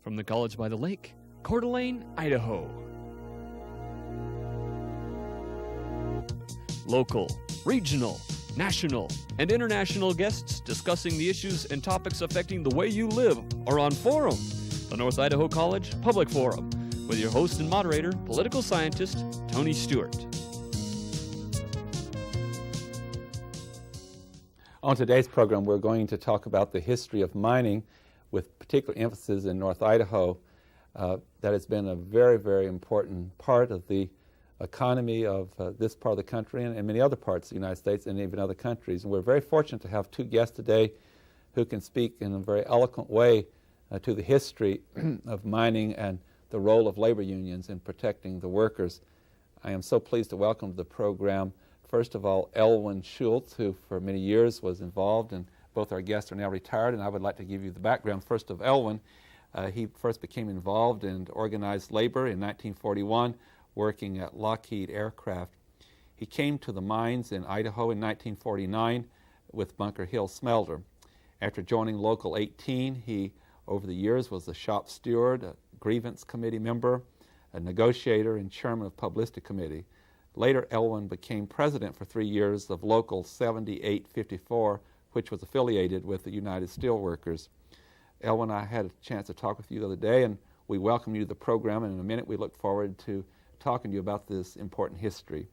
from the College by the Lake, Coeur d'Alene, Idaho. Local, regional, national, and international guests discussing the issues and topics affecting the way you live are on Forum, the North Idaho College Public Forum, with your host and moderator, political scientist Tony Stewart. On today's program, we're going to talk about the history of mining with particular emphasis in North Idaho. That has been a very, very important part of the economy of this part of the country and many other parts of the United States and even other countries. And we're very fortunate to have two guests today who can speak in a very eloquent way to the history of mining and the role of labor unions in protecting the workers. I am so pleased to welcome to the program, first of all, Elwin Schultz, who for many years was involved, and both our guests are now retired, and I would like to give you the background first of Elwin. He first became involved in organized labor in 1941, working at Lockheed Aircraft. He came to the mines in Idaho in 1949 with Bunker Hill Smelter. After joining Local 18, he, over the years, was the shop steward, a grievance committee member, a negotiator, and chairman of publicity committee. Later, Elwin became president for 3 years of Local 7854, which was affiliated with the United Steelworkers. Elwin, I had a chance to talk with you the other day, and we welcome you to the program, and in a minute we look forward to talking to you about this important history.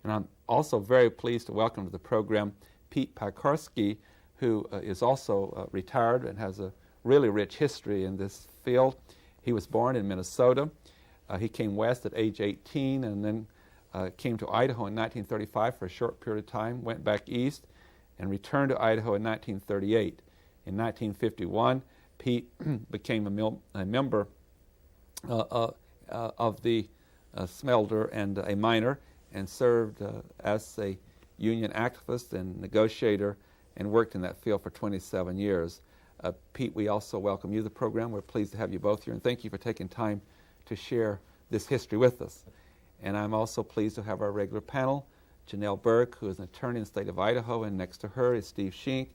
And I'm also very pleased to welcome to the program Pete Pakarski, who is also retired and has a really rich history in this field. He was born in Minnesota. He came west at age 18 and then came to Idaho in 1935 for a short period of time, went back east, and returned to Idaho in 1938. In 1951, Pete became a member of the smelter and a miner, and served as a union activist and negotiator and worked in that field for 27 years. Pete, we also welcome you to the program. We're pleased to have you both here, and thank you for taking time to share this history with us. And I'm also pleased to have our regular panel, Janelle Burke, who is an attorney in the state of Idaho, and next to her is Steve Schink,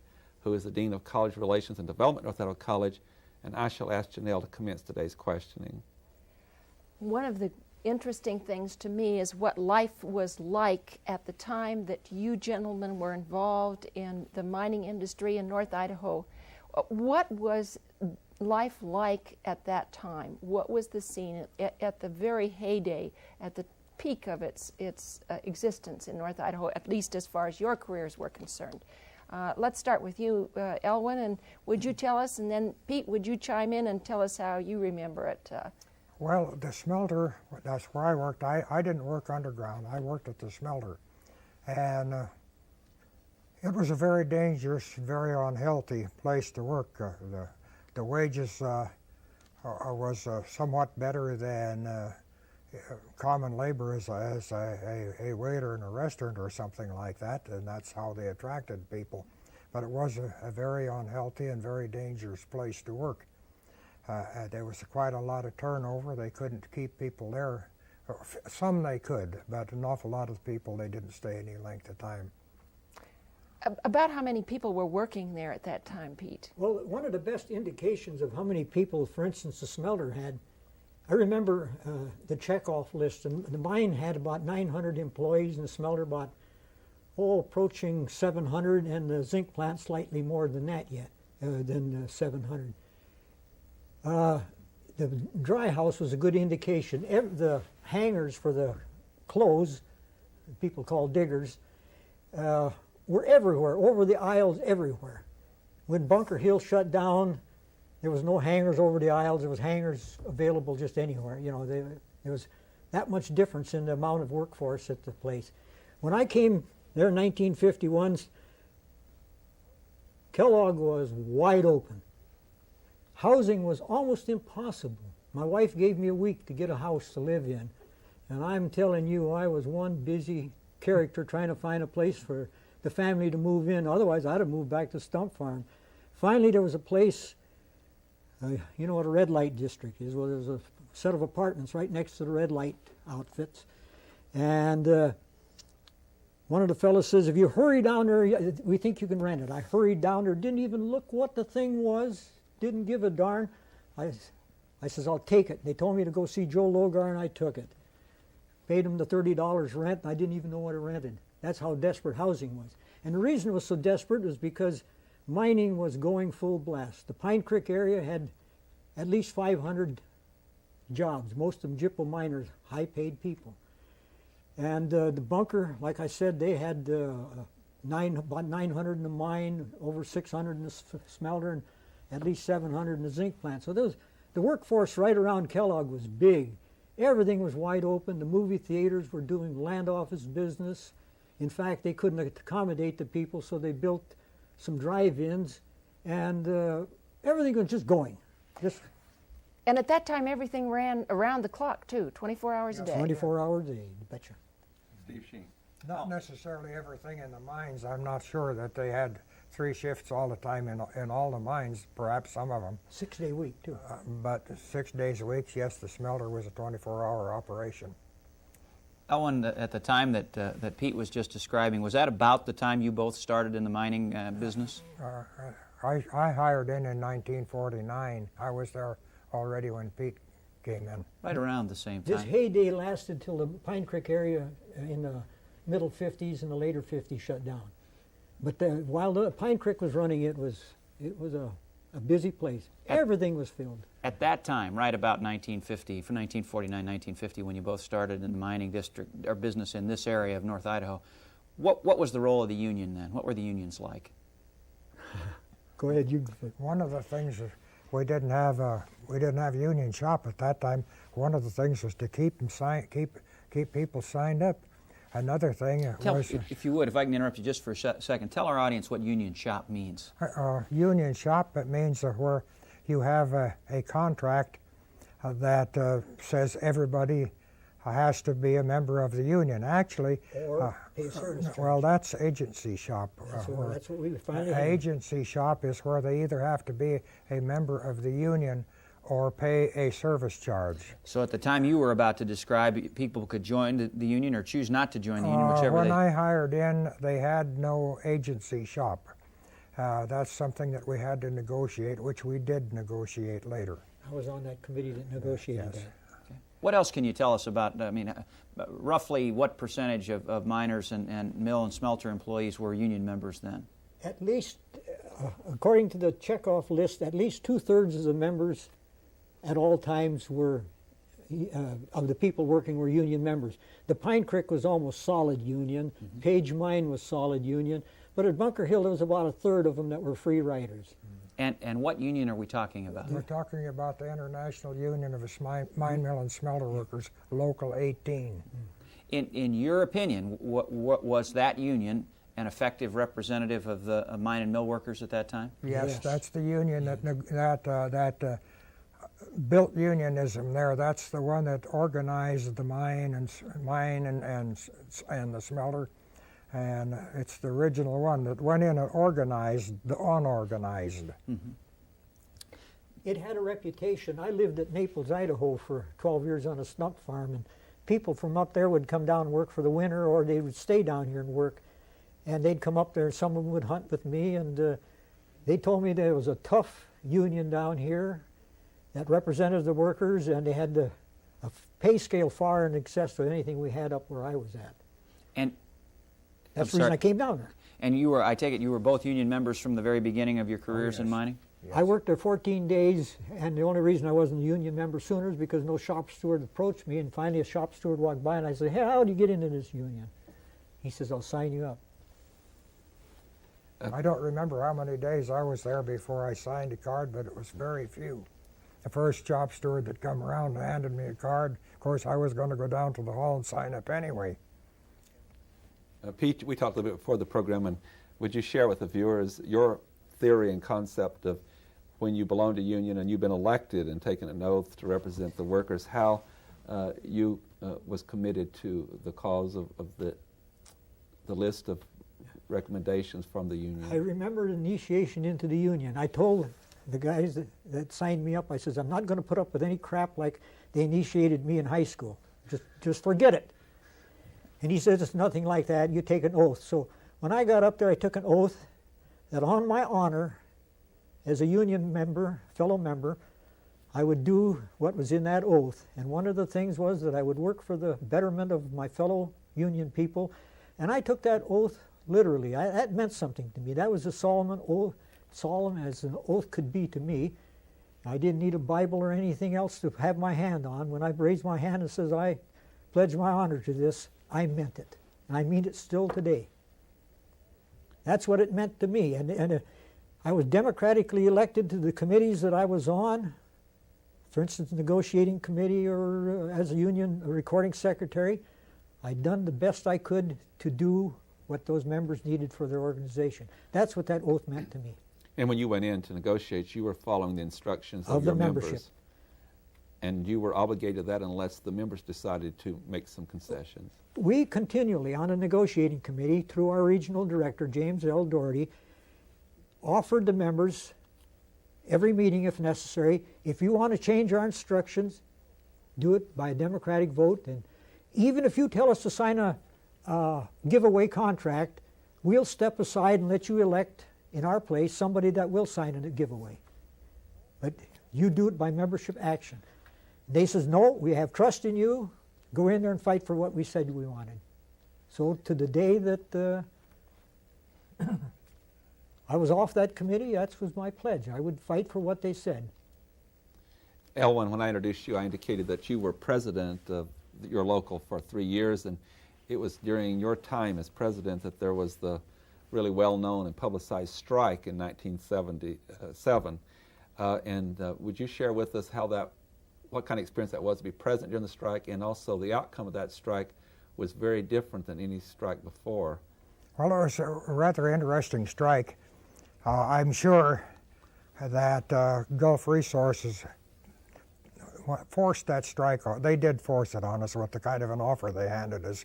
who is the Dean of College Relations and Development at North Idaho College, and I shall ask Janelle to commence today's questioning. One of the interesting things to me is what life was like at the time that you gentlemen were involved in the mining industry in North Idaho. What was life like at that time? What was the scene at the very heyday, at the peak of its existence in North Idaho, at least as far as your careers were concerned? Let's start with you, Elwin, and would you tell us, and then Pete, would you chime in and tell us how you remember it? Well, the smelter, that's where I worked. I didn't work underground. I worked at the smelter. And it was a very dangerous, very unhealthy place to work. The wages was somewhat better than common labor as a waiter in a restaurant or something like that, and that's how they attracted people. But it was a very unhealthy and very dangerous place to work. There was quite a lot of turnover. They couldn't keep people there. Some they could, but an awful lot of people, they didn't stay any length of time. About how many people were working there at that time, Pete? Well, one of the best indications of how many people, for instance, the smelter had, I remember the checkoff list, and the mine had about 900 employees, and the smelter about, approaching 700, and the zinc plant slightly more than that yet, than 700. The dry house was a good indication. The hangars for the clothes, people call diggers, were everywhere, over the aisles everywhere. When Bunker Hill shut down, there was no hangars over the aisles. There was hangars available just anywhere. You know, there was that much difference in the amount of workforce at the place. When I came there in 1951, Kellogg was wide open. Housing was almost impossible. My wife gave me a week to get a house to live in, and I'm telling you, I was one busy character trying to find a place for the family to move in. Otherwise, I'd have moved back to Stump Farm. Finally, there was a place, you know what a red light district is? Well, there's a set of apartments right next to the red light outfits. And one of the fellows says, if you hurry down there, we think you can rent it. I hurried down there, didn't even look what the thing was, didn't give a darn. I I says, I'll take it. They told me to go see Joe Logar, and I took it. Paid him the $30 rent, and I didn't even know what it rented. That's how desperate housing was. And the reason it was so desperate was because mining was going full blast. The Pine Creek area had at least 500 jobs, most of them gyppo miners, high-paid people. And the bunker, like I said, they had about 900 in the mine, over 600 in the smelter, and at least 700 in the zinc plant. So the workforce right around Kellogg was big. Everything was wide open. The movie theaters were doing land office business. In fact, they couldn't accommodate the people, so they built some drive-ins, and everything was just going. And at that time, everything ran around the clock, too, 24 hours a day. 24 hours a day, you betcha. Steve Sheen. Not necessarily everything in the mines. I'm not sure that they had 3 shifts all the time in all the mines, perhaps some of them. 6-day week, too. But 6 days a week, yes, the smelter was a 24-hour operation. Ellen, at the time that Pete was just describing, was that about the time you both started in the mining business? I hired in 1949. I was there already when Pete came in. Right around the same This time. heyday lasted till the Pine Creek area in the middle 50s and the later 50s shut down. But while the Pine Creek was running, it was a busy place. Everything was filled. At that time, right about 1950, from 1949, 1950, when you both started in the mining district or business in this area of North Idaho, what was the role of the union then? What were the unions like? Go ahead, you. One of the things is we didn't have union shop at that time. One of the things was to keep people signed up. Another thing was, if you would, if I can interrupt you just for a second, tell our audience what union shop means. Union shop, it means where you have a contract that says everybody has to be a member of the union. Actually, Or pay a service charge. well, that's agency shop. That's what we finally Agency shop is where they either have to be a member of the union or pay a service charge. So at the time you were about to describe, people could join the union or choose not to join the union, whichever When they... I hired in, they had no agency shop. That's something that we had to negotiate, which we did negotiate later. I was on that committee that negotiated Yes. that. What else can you tell us about, roughly what percentage of miners and mill and smelter employees were union members then? At least, according to the checkoff list, at least 2/3 of the members at all times were, of the people working were union members. The Pine Creek was almost solid union. Mm-hmm. Page Mine was solid union. But at Bunker Hill, there was about 1/3 of them that were free riders. And what union are we talking about? We're talking about the International Union of Mine, Mill, and Smelter Workers, Local 18. In your opinion, what was that union an effective representative of the mine and mill workers at that time? Yes, Yes. that's the union that built unionism there. That's the one that organized the mine and the smelter. And it's the original one that went in and organized the unorganized. Mm-hmm. It had a reputation. I lived at Naples, Idaho for 12 years on a stump farm, and people from up there would come down and work for the winter, or they would stay down here and work. And they'd come up there, and some of them would hunt with me, and they told me there was a tough union down here that represented the workers, and they had a pay scale far in excess of anything we had up where I was at. And That's the reason I came down there. And I take it you were both union members from the very beginning of your careers in mining? Yes. I worked there 14 days, and the only reason I wasn't a union member sooner is because no shop steward approached me, and finally a shop steward walked by, and I said, "Hey, how do you get into this union?" He says, "I'll sign you up." I don't remember how many days I was there before I signed a card, but it was very few. The first shop steward that come around and handed me a card, of course I was going to go down to the hall and sign up anyway. Pete, we talked a little bit before the program, and would you share with the viewers your theory and concept of when you belong to a union and you've been elected and taken an oath to represent the workers, how you was committed to the cause of the list of recommendations from the union? I remember the initiation into the union. I told the guys that signed me up, I says, "I'm not going to put up with any crap like they initiated me in high school. Just forget it." And he says, "It's nothing like that. You take an oath." So when I got up there, I took an oath that on my honor as a union member, fellow member, I would do what was in that oath. And one of the things was that I would work for the betterment of my fellow union people. And I took that oath literally. That meant something to me. That was as solemn as an oath could be to me. I didn't need a Bible or anything else to have my hand on. When I raised my hand and says, I pledge my honor to this, I meant it. And I mean it still today. That's what it meant to me. And I was democratically elected to the committees that I was on. For instance, the negotiating committee or as a union recording secretary. I'd done the best I could to do what those members needed for their organization. That's what that oath meant to me. And when you went in to negotiate, you were following the instructions of the your membership. Members. And you were obligated to that unless the members decided to make some concessions. We continually, on a negotiating committee, through our regional director, James L. Doherty, offered the members every meeting if necessary, if you want to change our instructions, do it by a democratic vote. And even if you tell us to sign a giveaway contract, we'll step aside and let you elect in our place somebody that will sign a giveaway. But you do it by membership action. They says, no, we have trust in you. Go in there and fight for what we said we wanted. So to the day that I was off that committee, that was my pledge. I would fight for what they said. Elwyn, when I introduced you, I indicated that you were president of your local for 3 years, and it was during your time as president that there was the really well-known and publicized strike in 1977. Would you share with us what kind of experience that was to be present during the strike, and also the outcome of that strike was very different than any strike before? Well, it was a rather interesting strike. I'm sure that Gulf Resources forced that strike on. They did force it on us with the kind of an offer they handed us,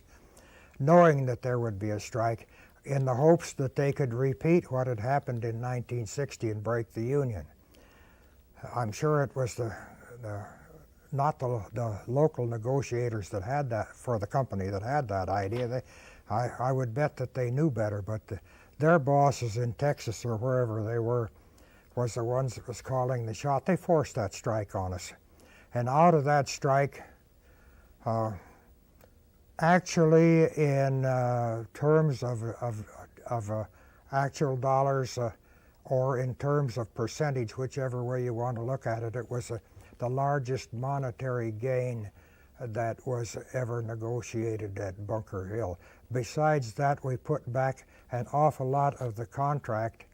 knowing that there would be a strike, in the hopes that they could repeat what had happened in 1960 and break the union. I'm sure it was not the local negotiators that had that, for the company that had that idea. I would bet that they knew better, but their bosses in Texas or wherever they were was the ones that was calling the shot. They forced that strike on us. And out of that strike, actually in terms of actual dollars or in terms of percentage, whichever way you want to look at it, it was the largest monetary gain that was ever negotiated at Bunker Hill. Besides that, we put back an awful lot of the contract,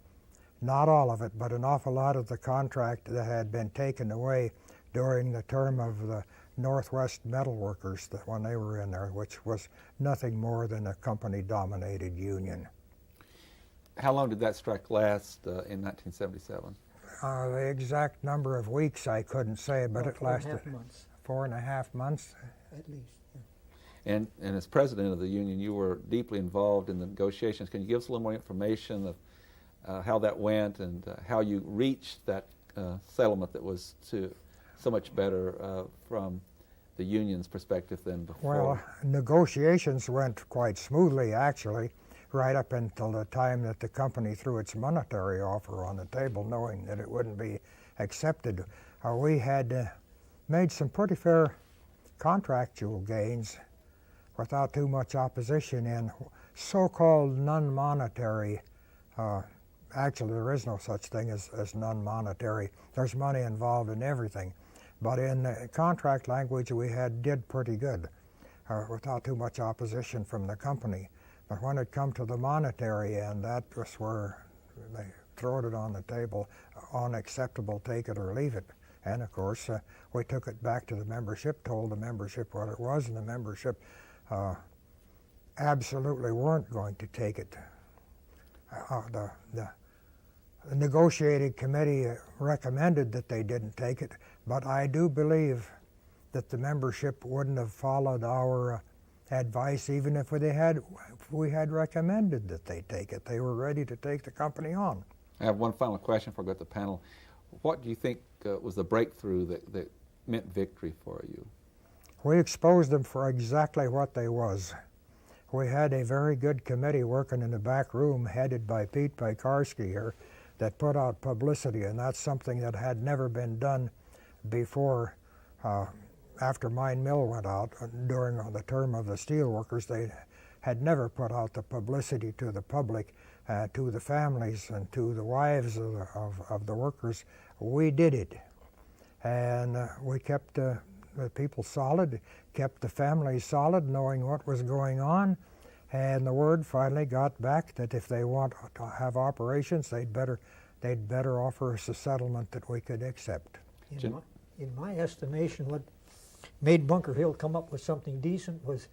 not all of it, but an awful lot of the contract that had been taken away during the term of the Northwest Metal Workers that when they were in there, which was nothing more than a company-dominated union. How long did that strike last in 1977? The exact number of weeks I couldn't say, but it lasted 4.5 months. 4.5 months. At least. Yeah. And as president of the union, you were deeply involved in the negotiations. Can you give us a little more information of how that went and how you reached that settlement that was so much better from the union's perspective than before? Well, negotiations went quite smoothly, actually, right up until the time that the company threw its monetary offer on the table, knowing that it wouldn't be accepted. We had made some pretty fair contractual gains without too much opposition in so-called non-monetary. Actually, there is no such thing as non-monetary. There's money involved in everything. But in the contract language, we did pretty good without too much opposition from the company. But when it come to the monetary end, that was where they throwed it on the table, unacceptable, take it or leave it. And of course, we took it back to the membership, told the membership what it was, and the membership absolutely weren't going to take it. The negotiating committee recommended that they didn't take it, but I do believe that the membership wouldn't have followed our advice even if we had recommended that they take it. They were ready to take the company on. I have one final question before I go to the panel. What do you think was the breakthrough that meant victory for you? We exposed them for exactly what they was. We had a very good committee working in the back room headed by Pete Pikarski here that put out publicity, and that's something that had never been done before, after Mine Mill went out, during the term of the steelworkers, they had never put out the publicity to the public, to the families and to the wives of the workers. We did it. And we kept the people solid, kept the families solid, knowing what was going on. And the word finally got back that if they want to have operations, they'd better offer us a settlement that we could accept. In my estimation, what made Bunker Hill come up with something decent was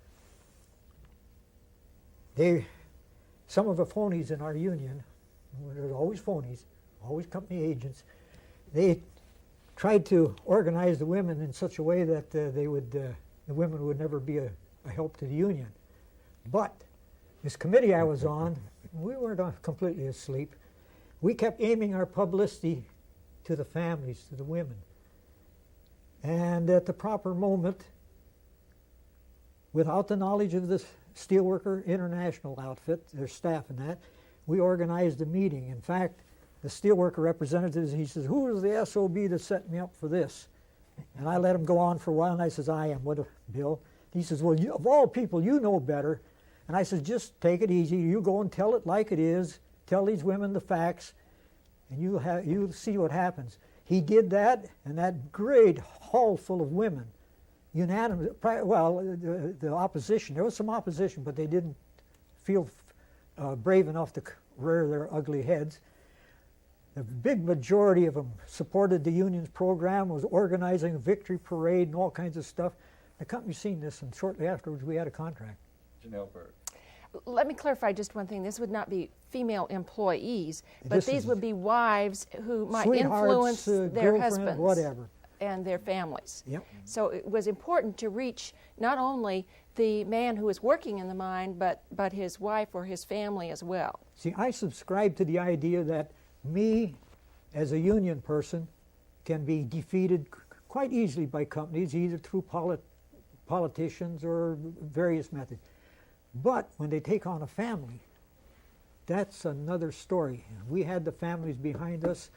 some of the phonies in our union, there's always phonies, always company agents, they tried to organize the women in such a way that the women would never be a help to the union. But this committee I was on, we weren't completely asleep. We kept aiming our publicity to the families, to the women. And at the proper moment, without the knowledge of the Steelworker International outfit, their staff and that, we organized a meeting. In fact, the steelworker representatives, he says, "Who is the SOB that set me up for this?" And I let him go on for a while, and I says, "I am." "What, Bill?" He says, "Well, of all people, you know better." And I said, "Just take it easy. You go and tell it like it is. Tell these women the facts, and you'll see what happens." He did that, and that great hall full of women, unanimous. Well, the opposition, there was some opposition, but they didn't feel brave enough to rear their ugly heads. The big majority of them supported the union's program, was organizing a victory parade and all kinds of stuff. The company seen this, and shortly afterwards we had a contract. Janelle Berg. Let me clarify just one thing. This would not be female employees, but This these is would be wives who might sweethearts, influence their girlfriend, husbands whatever. and their families. Yep. So it was important to reach not only the man who was working in the mine, but his wife or his family as well. See, I subscribe to the idea that me, as a union person, can be defeated quite easily by companies, either through politicians or various methods. But when they take on a family, that's another story. We had the families behind us,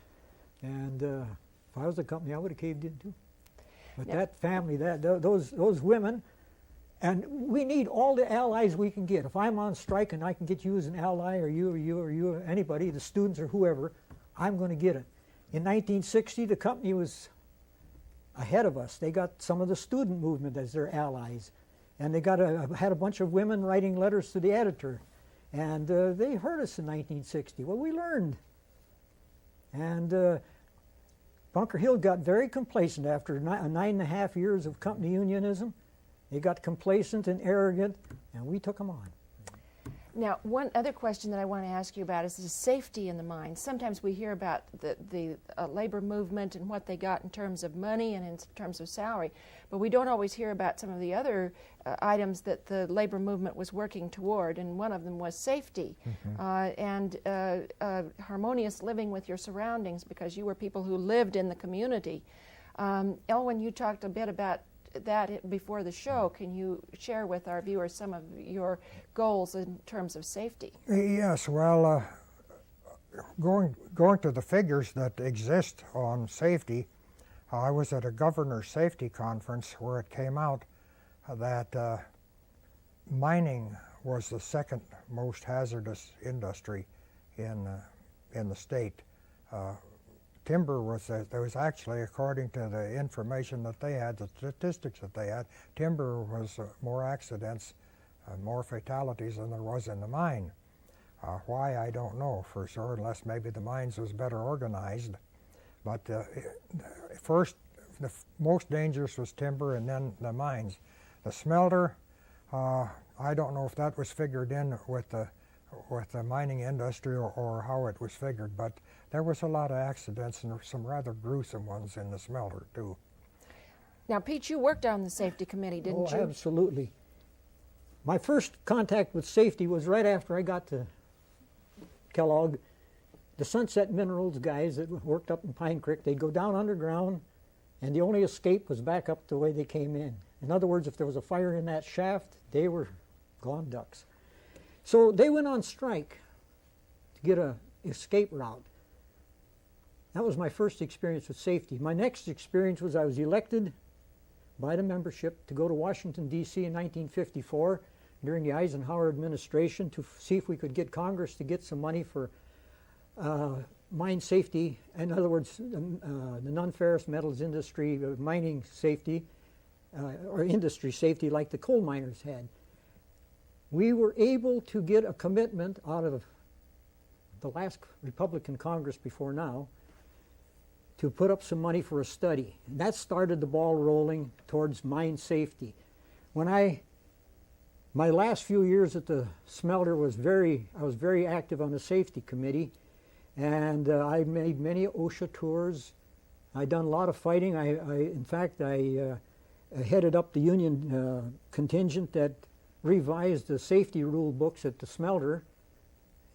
and if I was a company, I would have caved in too. But Yeah. that family, those women, and we need all the allies we can get. If I'm on strike and I can get you as an ally, or you, anybody, the students or whoever, I'm going to get it. In 1960, the company was ahead of us. They got some of the student movement as their allies. And they had a bunch of women writing letters to the editor. And they heard us in 1960. Well, we learned. And Bunker Hill got very complacent after 9.5 years of company unionism. They got complacent and arrogant, and we took them on. Now, one other question that I want to ask you about is the safety in the mines. Sometimes we hear about the labor movement and what they got in terms of money and in terms of salary, but we don't always hear about some of the other items that the labor movement was working toward, and one of them was safety and harmonious living with your surroundings, because you were people who lived in the community. Elwyn, you talked a bit about that before the show. Can you share with our viewers some of your goals in terms of safety? Yes, well, going to the figures that exist on safety, I was at a governor's safety conference where it came out that mining was the second most hazardous industry in the state. Timber was, there was actually, according to the information that they had, the statistics that they had, timber was more accidents, more fatalities than there was in the mine. Why, I don't know for sure, unless maybe the mines was better organized. But first, the most dangerous was timber, and then the mines. The smelter, I don't know if that was figured in with the mining industry or how it was figured, but there was a lot of accidents, and there were some rather gruesome ones in the smelter too. Now, Pete, you worked on the safety committee, didn't you? Oh, absolutely. My first contact with safety was right after I got to Kellogg. The Sunset Minerals guys that worked up in Pine Creek, they'd go down underground, and the only escape was back up the way they came in. In other words, if there was a fire in that shaft, they were gone ducks. So they went on strike to get an escape route. That was my first experience with safety. My next experience was I was elected by the membership to go to Washington, D.C. in 1954 during the Eisenhower administration to see if we could get Congress to get some money for mine safety. In other words, the non-ferrous metals industry, mining safety, or industry safety like the coal miners had. We were able to get a commitment out of the last Republican Congress before now to put up some money for a study. And that started the ball rolling towards mine safety. My last few years at the smelter I was very active on the safety committee, and I made many OSHA tours. I done a lot of fighting. In fact, I headed up the union contingent that revised the safety rule books at the smelter,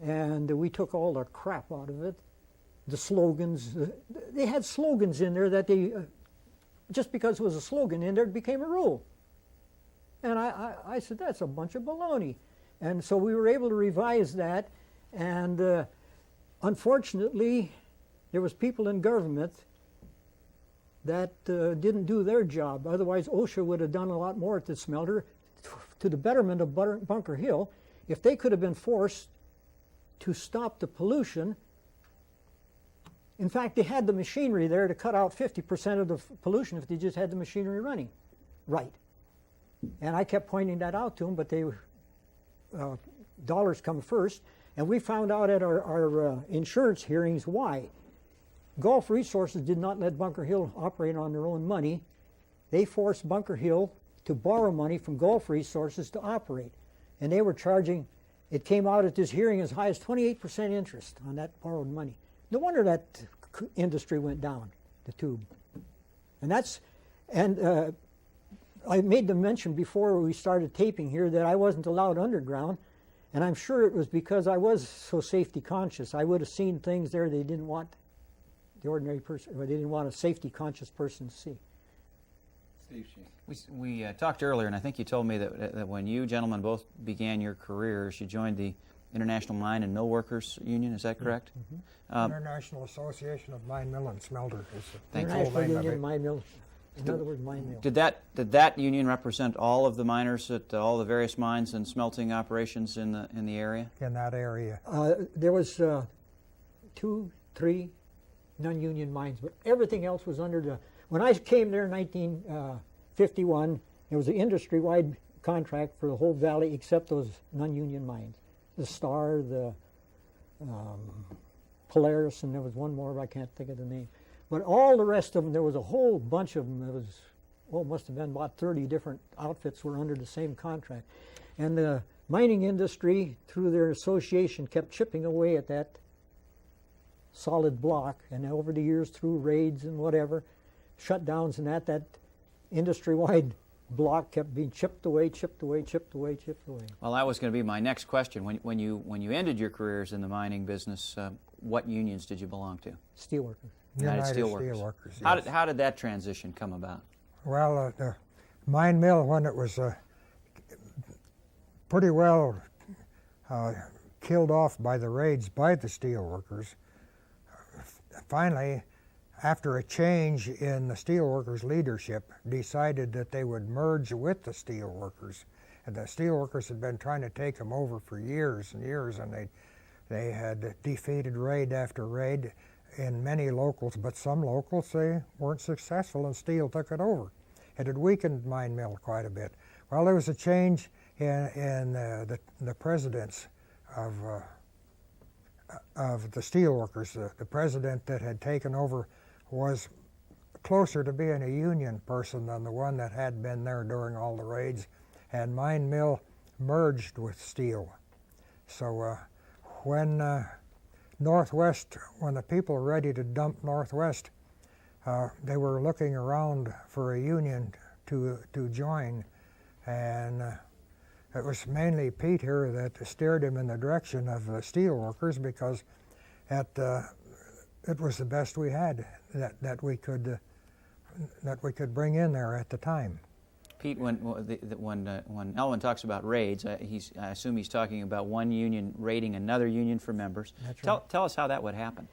and we took all the crap out of it. The slogans, they had slogans in there that they, just because it was a slogan in there, it became a rule. And I said, that's a bunch of baloney. And so we were able to revise that, and unfortunately, there was people in government that didn't do their job. Otherwise, OSHA would have done a lot more at the smelter to the betterment of Bunker Hill. If they could have been forced to stop the pollution. In fact, they had the machinery there to cut out 50% of the pollution if they just had the machinery running right. And I kept pointing that out to them, but they dollars come first. And we found out at our insurance hearings why. Gulf Resources did not let Bunker Hill operate on their own money. They forced Bunker Hill to borrow money from Gulf Resources to operate. And they were charging, it came out at this hearing as high as 28% interest on that borrowed money. No wonder that industry went down the tube. And I made the mention before we started taping here that I wasn't allowed underground, and I'm sure it was because I was so safety conscious. I would have seen things there they didn't want the ordinary person, or they didn't want a safety conscious person to see. Steve Sheen. We talked earlier, and I think you told me that when you gentlemen both began your careers, you joined the International Mine and Mill Workers Union. Is that correct? Mm-hmm. International Association of Mine, Mill, and Smelter is the International full name Union of it. Mine Mill. In other words, mine mill. Did that union represent all of the miners at all the various mines and smelting operations in the area? In that area. There was 2, 3 non-union mines, but everything else was under the. When I came there in 1951, there was an industry-wide contract for the whole valley except those non-union mines. The Star, the Polaris, and there was one more, but I can't think of the name. But all the rest of them, there was a whole bunch of them. There was, must have been about 30 different outfits were under the same contract. And the mining industry, through their association, kept chipping away at that solid block. And over the years, through raids and whatever, shutdowns and that industry-wide block kept being chipped away. Well, that was going to be my next question. When you ended your careers in the mining business, what unions did you belong to? Steelworkers. United Steelworkers. Yes. Yes. How did that transition come about? Well, the mine mill, when it was pretty well killed off by the raids by the steelworkers, finally, after a change in the steelworkers' leadership, decided that they would merge with the steelworkers. And the steelworkers had been trying to take them over for years and years, and they had defeated raid after raid in many locals, but some locals, they weren't successful, and steel took it over. It had weakened mine mill quite a bit. Well, there was a change in the presidents of the steelworkers. The president that had taken over was closer to being a union person than the one that had been there during all the raids, and mine mill merged with steel. So when Northwest, when the people were ready to dump Northwest, they were looking around for a union to join, and it was mainly Pete here that steered him in the direction of the steelworkers, because it was the best we had that we could bring in there at the time. Pete, when Elwin talks about raids, I assume he's talking about one union raiding another union for members. That's right. Tell us how that would happen.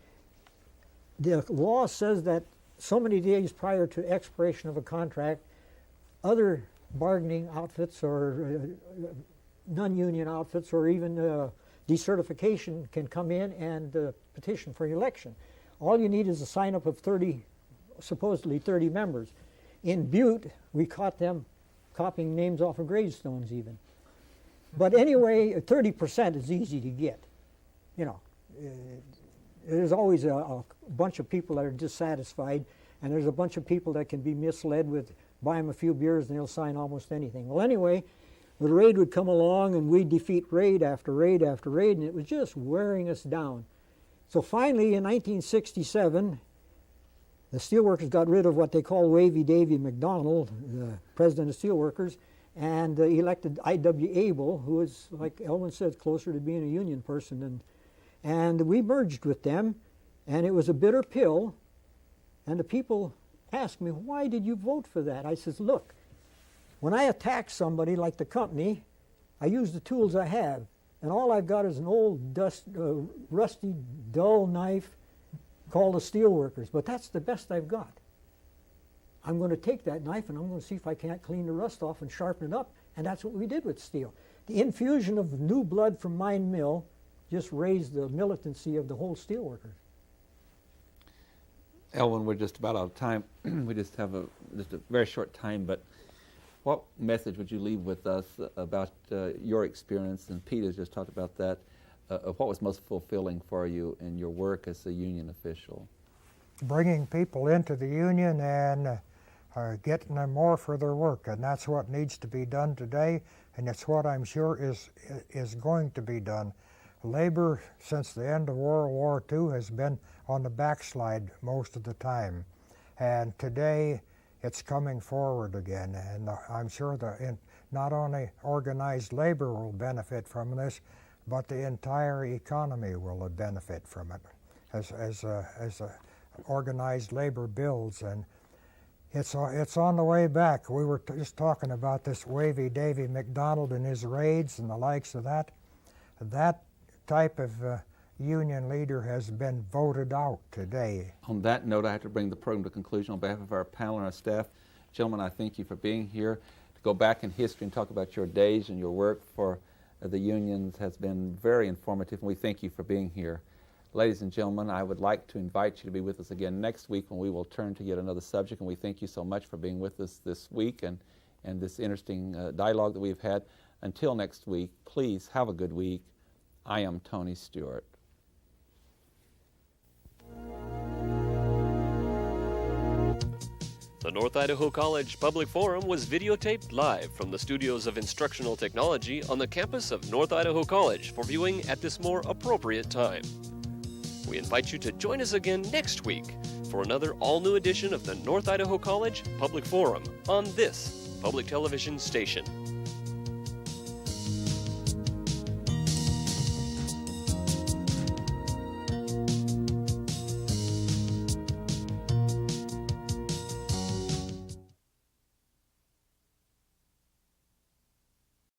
the law says that so many days prior to expiration of a contract, other bargaining outfits or non-union outfits or even decertification can come in and petition for election. All you need is a sign-up of 30, supposedly 30 members. In Butte, we caught them copying names off of gravestones even. But anyway, 30% is easy to get. You know, there's always a bunch of people that are dissatisfied, and there's a bunch of people that can be misled with buy them a few beers and they'll sign almost anything. Well, anyway, the raid would come along and we'd defeat raid after raid after raid, and it was just wearing us down. So finally, in 1967, the steelworkers got rid of what they call Wavy Davy McDonald, the president of steelworkers, and elected I.W. Abel, who is, like Elwin said, closer to being a union person. And we merged with them, and it was a bitter pill. And the people asked me, why did you vote for that? I says, look, when I attack somebody like the company, I use the tools I have. And all I've got is an old, rusty, dull knife called the steelworkers. But that's the best I've got. I'm going to take that knife and I'm going to see if I can't clean the rust off and sharpen it up. And that's what we did with steel. The infusion of new blood from mine mill just raised the militancy of the whole steelworkers. Elwin, we're just about out of time. We just have just a very short time, but what message would you leave with us about your experience? And Pete has just talked about that. What was most fulfilling for you in your work as a union official? Bringing people into the union and getting them more for their work, and that's what needs to be done today, and it's what I'm sure is going to be done. Labor, since the end of World War II, has been on the backslide most of the time, and today it's coming forward again, and I'm sure that not only organized labor will benefit from this, but the entire economy will benefit from it as organized labor builds, and it's on the way back. We were just talking about this Wavy Davy McDonald and his raids and the likes of that. That type of union leader has been voted out today. On that note, I have to bring the program to conclusion. On behalf of our panel and our staff, gentlemen, I thank you for being here. To go back in history and talk about your days and your work for the unions has been very informative, and we thank you for being here. Ladies and gentlemen, I would like to invite you to be with us again next week when we will turn to yet another subject, and we thank you so much for being with us this week and this interesting dialogue that we've had. Until next week, please have a good week. I am Tony Stewart. The North Idaho College Public Forum was videotaped live from the studios of Instructional Technology on the campus of North Idaho College for viewing at this more appropriate time. We invite you to join us again next week for another all-new edition of the North Idaho College Public Forum on this public television station.